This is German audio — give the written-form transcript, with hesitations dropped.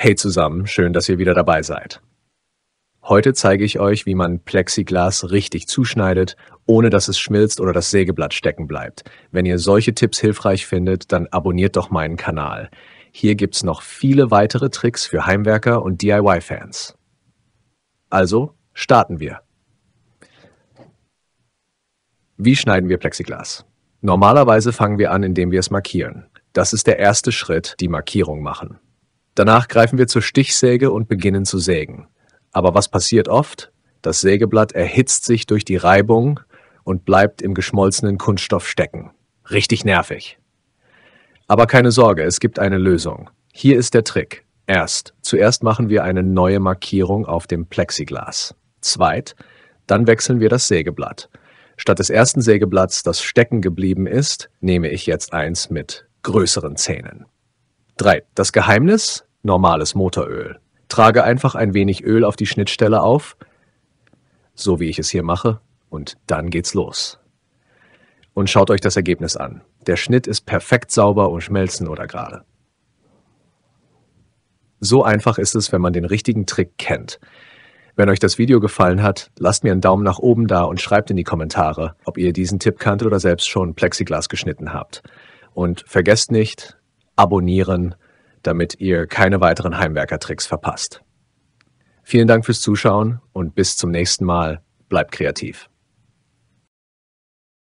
Hey zusammen, schön, dass ihr wieder dabei seid. Heute zeige ich euch, wie man Plexiglas richtig zuschneidet, ohne dass es schmilzt oder das Sägeblatt stecken bleibt. Wenn ihr solche Tipps hilfreich findet, dann abonniert doch meinen Kanal. Hier gibt's noch viele weitere Tricks für Heimwerker und DIY-Fans. Also, starten wir. Wie schneiden wir Plexiglas? Normalerweise fangen wir an, indem wir es markieren. Das ist der erste Schritt, die Markierung machen. Danach greifen wir zur Stichsäge und beginnen zu sägen. Aber was passiert oft? Das Sägeblatt erhitzt sich durch die Reibung und bleibt im geschmolzenen Kunststoff stecken. Richtig nervig. Aber keine Sorge, es gibt eine Lösung. Hier ist der Trick. Zuerst machen wir eine neue Markierung auf dem Plexiglas. Dann wechseln wir das Sägeblatt. Statt des ersten Sägeblatts, das stecken geblieben ist, nehme ich jetzt eins mit größeren Zähnen. 3. Das Geheimnis? Normales Motoröl. Trage einfach ein wenig Öl auf die Schnittstelle auf, so wie ich es hier mache, und dann geht's los. Und schaut euch das Ergebnis an. Der Schnitt ist perfekt sauber und schmelzen oder gerade. So einfach ist es, wenn man den richtigen Trick kennt. Wenn euch das Video gefallen hat, lasst mir einen Daumen nach oben da und schreibt in die Kommentare, ob ihr diesen Tipp kanntet oder selbst schon Plexiglas geschnitten habt. Und vergesst nicht, abonnieren, damit ihr keine weiteren Heimwerker-Tricks verpasst. Vielen Dank fürs Zuschauen und bis zum nächsten Mal. Bleibt kreativ.